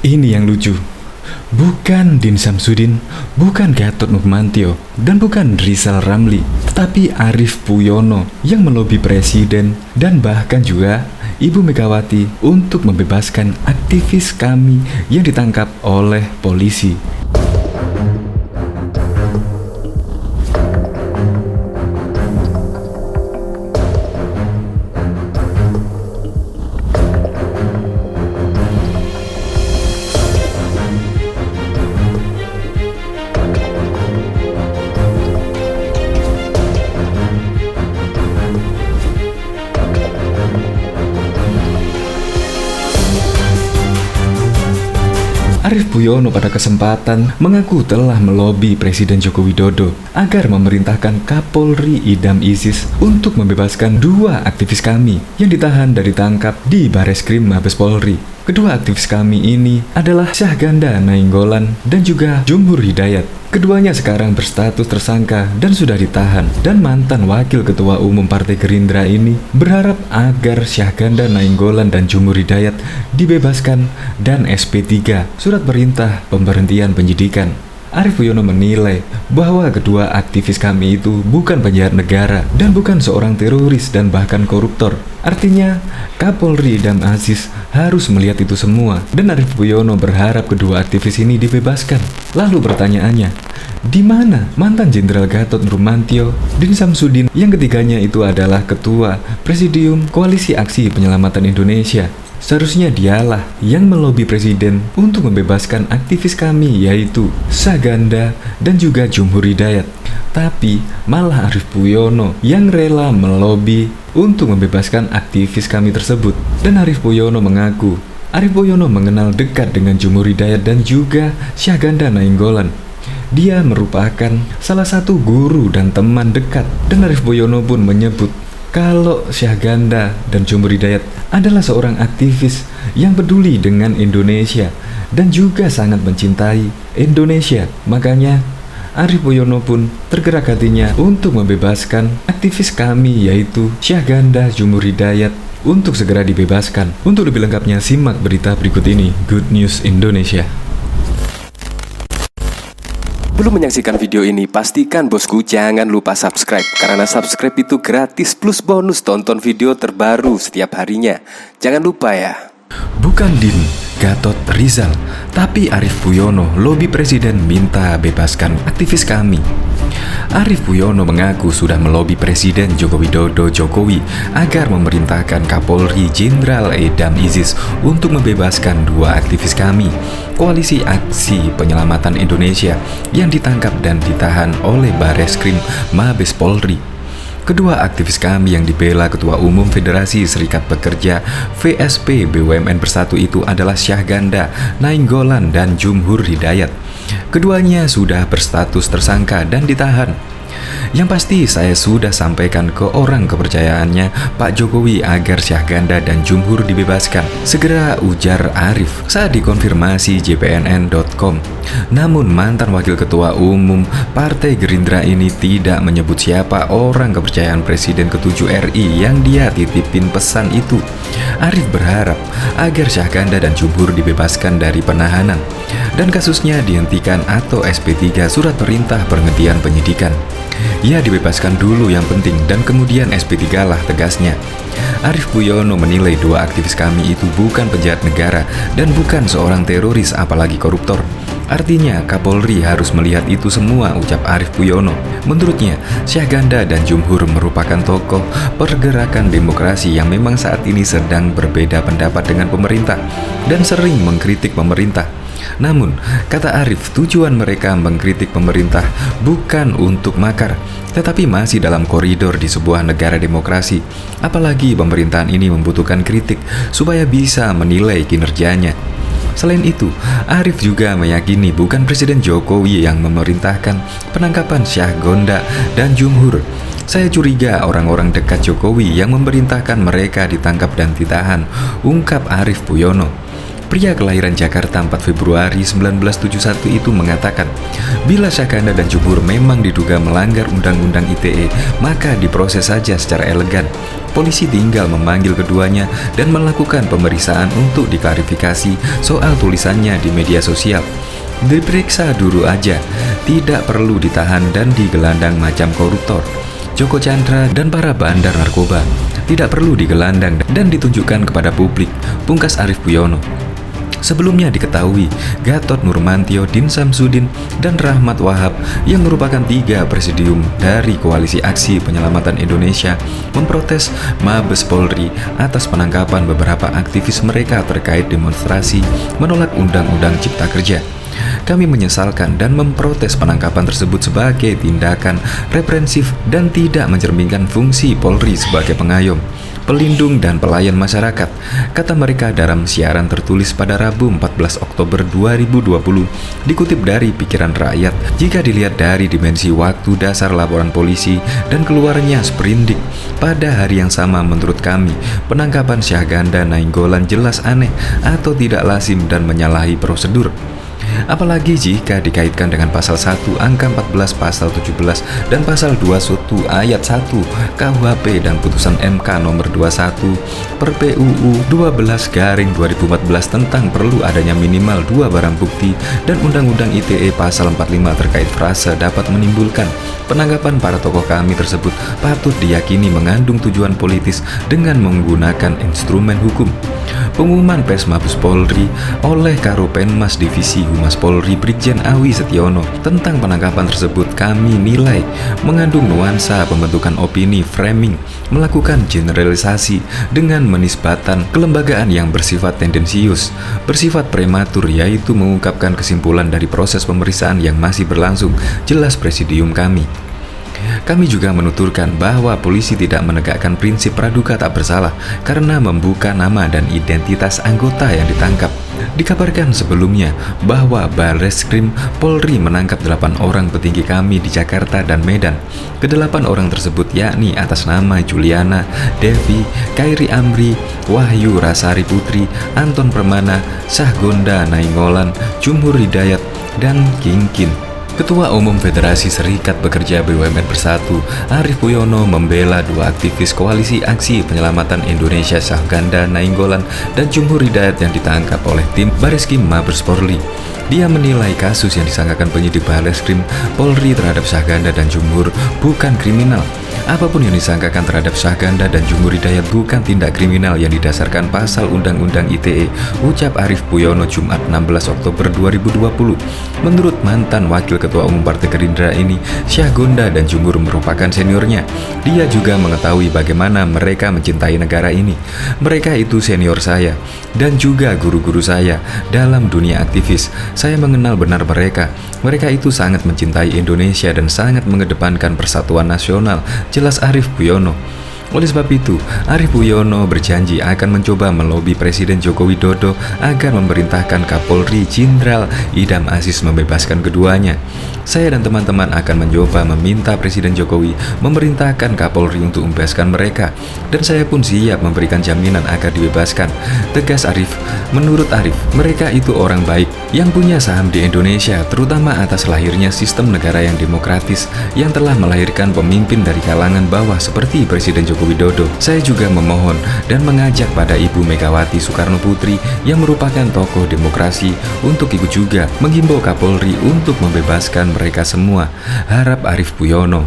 Ini yang lucu. Bukan Din Samsudin, bukan Gatot Nurmantio, dan bukan Rizal Ramli, tetapi Arief Puyono yang melobi presiden dan bahkan juga Ibu Megawati untuk membebaskan aktivis kami yang ditangkap oleh polisi. Arief Puyono pada kesempatan mengaku telah melobi Presiden Joko Widodo agar memerintahkan Kapolri Idam Isis untuk membebaskan dua aktivis kami yang ditahan dan ditangkap di Bareskrim Mabes Polri. Kedua aktivis kami ini adalah Syahganda Nainggolan dan juga Jumhur Hidayat. Keduanya sekarang berstatus tersangka dan sudah ditahan. Dan mantan Wakil Ketua Umum Partai Gerindra ini berharap agar Syahganda Nainggolan dan Jumhur Hidayat dibebaskan dan SP3, surat perintah pemberhentian penyidikan. Arief Puyono menilai bahwa kedua aktivis kami itu bukan penjahat negara dan bukan seorang teroris dan bahkan koruptor. Artinya, Kapolri Idam Isis harus melihat itu semua, dan Arief Puyono berharap kedua aktivis ini dibebaskan. Lalu pertanyaannya, di mana mantan Jenderal Gatot Nurmantio, Din Samsudin yang ketiganya itu adalah Ketua Presidium Koalisi Aksi Penyelamatan Indonesia? Seharusnya dialah yang melobi presiden untuk membebaskan aktivis kami, yaitu Syahganda dan juga Jumhur Hidayat. Tapi malah Arief Puyono yang rela melobi untuk membebaskan aktivis kami tersebut. Dan Arief Puyono mengaku Arief Puyono mengenal dekat dengan Jumhur Hidayat dan juga Syahganda Nainggolan. Dia merupakan salah satu guru dan teman dekat. Dan Arief Puyono pun menyebut kalau Syahganda dan Jumhur Hidayat adalah seorang aktivis yang peduli dengan Indonesia dan juga sangat mencintai Indonesia. Makanya Arief Puyono pun tergerak hatinya untuk membebaskan aktivis kami, yaitu Syahganda Jumhur Hidayat, untuk segera dibebaskan. Untuk lebih lengkapnya simak berita berikut ini. Good News Indonesia. Belum menyaksikan video ini, pastikan bosku jangan lupa subscribe. Karena subscribe itu gratis plus bonus tonton video terbaru setiap harinya. Jangan lupa ya. Bukan Din, Gatot, Rizal, tapi Arief Puyono lobi presiden minta bebaskan aktivis kami. Arief Puyono mengaku sudah melobi Presiden Joko Widodo Jokowi agar memerintahkan Kapolri Jenderal Idam Isis untuk membebaskan dua aktivis kami, Koalisi Aksi Penyelamatan Indonesia, yang ditangkap dan ditahan oleh Bareskrim Mabes Polri. Kedua aktivis kami yang dibela Ketua Umum Federasi Serikat Pekerja VSP BUMN Bersatu itu adalah Syahganda Nainggolan dan Jumhur Hidayat. Keduanya sudah berstatus tersangka dan ditahan. Yang pasti saya sudah sampaikan ke orang kepercayaannya Pak Jokowi agar Syahganda dan Jumhur dibebaskan segera, ujar Arief saat dikonfirmasi jpnn.com. Namun mantan Wakil Ketua Umum Partai Gerindra ini tidak menyebut siapa orang kepercayaan Presiden ke-7 RI yang dia titipin pesan itu. Arief berharap agar Syahganda dan Jumhur dibebaskan dari penahanan dan kasusnya dihentikan atau SP3, surat perintah penghentian penyidikan. Ya, dibebaskan dulu yang penting dan kemudian SP3 lah, tegasnya. Arief Puyono menilai dua aktivis kami itu bukan penjahat negara dan bukan seorang teroris apalagi koruptor. Artinya Kapolri harus melihat itu semua, ucap Arief Puyono. Menurutnya, Syahganda dan Jumhur merupakan tokoh pergerakan demokrasi yang memang saat ini sedang berbeda pendapat dengan pemerintah dan sering mengkritik pemerintah. Namun, kata Arief, tujuan mereka mengkritik pemerintah bukan untuk makar, tetapi masih dalam koridor di sebuah negara demokrasi. Apalagi pemerintahan ini membutuhkan kritik supaya bisa menilai kinerjanya. Selain itu, Arief juga meyakini bukan Presiden Jokowi yang memerintahkan penangkapan Syahganda dan Jumhur. Saya curiga orang-orang dekat Jokowi yang memerintahkan mereka ditangkap dan ditahan, ungkap Arief Puyono. Pria kelahiran Jakarta 4 Februari 1971 itu mengatakan, bila Syahganda dan Jumhur memang diduga melanggar Undang-Undang ITE, maka diproses saja secara elegan. Polisi tinggal memanggil keduanya dan melakukan pemeriksaan untuk diklarifikasi soal tulisannya di media sosial. Diperiksa dulu aja, tidak perlu ditahan dan digelandang macam koruptor. Joko Chandra dan para bandar narkoba tidak perlu digelandang dan ditunjukkan kepada publik, pungkas Arief Puyono. Sebelumnya diketahui, Gatot Nurmantio, Din Samsudin, dan Rahmat Wahab yang merupakan 3 presidium dari Koalisi Aksi Penyelamatan Indonesia memprotes Mabes Polri atas penangkapan beberapa aktivis mereka terkait demonstrasi menolak Undang-Undang Cipta Kerja. Kami menyesalkan dan memprotes penangkapan tersebut sebagai tindakan represif dan tidak mencerminkan fungsi Polri sebagai pengayom, pelindung dan pelayan masyarakat, kata mereka dalam siaran tertulis pada Rabu 14 Oktober 2020, dikutip dari Pikiran Rakyat. Jika dilihat dari dimensi waktu dasar laporan polisi dan keluarnya sprindik pada hari yang sama, menurut kami penangkapan Syahganda Nainggolan jelas aneh atau tidak lazim dan menyalahi prosedur. Apalagi jika dikaitkan dengan pasal 1 angka 14, pasal 17 dan pasal 21 ayat 1 KUHP dan putusan MK nomor 21 per PUU 12/2014 tentang perlu adanya minimal 2 barang bukti dan Undang-Undang ITE pasal 45 terkait frase dapat menimbulkan. Penangkapan para tokoh kami tersebut patut diyakini mengandung tujuan politis dengan menggunakan instrumen hukum. Pengumuman pers Mabes Polri oleh Karopenmas Divisi Humas Polri Brigjen Awi Setiono tentang penangkapan tersebut kami nilai mengandung nuansa pembentukan opini, framing, melakukan generalisasi dengan menisbatan kelembagaan yang bersifat tendensius, bersifat prematur, yaitu mengungkapkan kesimpulan dari proses pemeriksaan yang masih berlangsung, jelas presidium kami. Kami juga menuturkan bahwa polisi tidak menegakkan prinsip praduga tak bersalah karena membuka nama dan identitas anggota yang ditangkap. Dikabarkan sebelumnya bahwa Barreskrim Polri menangkap 8 orang petinggi kami di Jakarta dan Medan. Ke-8 orang tersebut yakni atas nama Juliana, Devi, Kairi Amri, Wahyu Rasari Putri, Anton Permana, Syahganda Nainggolan, Jumhur Hidayat, dan Kingkin. Ketua Umum Federasi Serikat Pekerja BUMN Bersatu, Arief Puyono, membela 2 aktivis Koalisi Aksi Penyelamatan Indonesia, Syahganda Nainggolan dan Jumhur Hidayat yang ditangkap oleh tim Barreskrim Mabes Polri. Dia menilai kasus yang disangkakan penyidik Barreskrim Polri terhadap Syahganda dan Jumhur bukan kriminal. Apapun yang disangkakan terhadap Syahganda dan Jumhur Hidayat bukan tindak kriminal yang didasarkan pasal Undang-Undang ITE, ucap Arief Puyono Jumat 16 Oktober 2020. Menurut mantan Wakil Ketua Umum Partai Gerindra ini, Syahganda dan Jumhur merupakan seniornya. Dia juga mengetahui bagaimana mereka mencintai negara ini. Mereka itu senior saya dan juga guru-guru saya dalam dunia aktivis. Saya mengenal benar mereka. Mereka itu sangat mencintai Indonesia dan sangat mengedepankan persatuan nasional, jelas Arief Puyono. Oleh sebab itu, Arief Puyono berjanji akan mencoba melobi Presiden Joko Widodo agar memerintahkan Kapolri Jenderal Idham Aziz membebaskan keduanya. Saya dan teman-teman akan mencoba meminta Presiden Jokowi memerintahkan Kapolri untuk membebaskan mereka, dan saya pun siap memberikan jaminan agar dibebaskan, tegas Arief. Menurut Arief, mereka itu orang baik yang punya saham di Indonesia, terutama atas lahirnya sistem negara yang demokratis yang telah melahirkan pemimpin dari kalangan bawah seperti Presiden Joko Widodo. Saya juga memohon dan mengajak pada Ibu Megawati Soekarno Putri yang merupakan tokoh demokrasi untuk ikut juga menghimbau Kapolri untuk membebaskan mereka semua, harap Arief Puyono.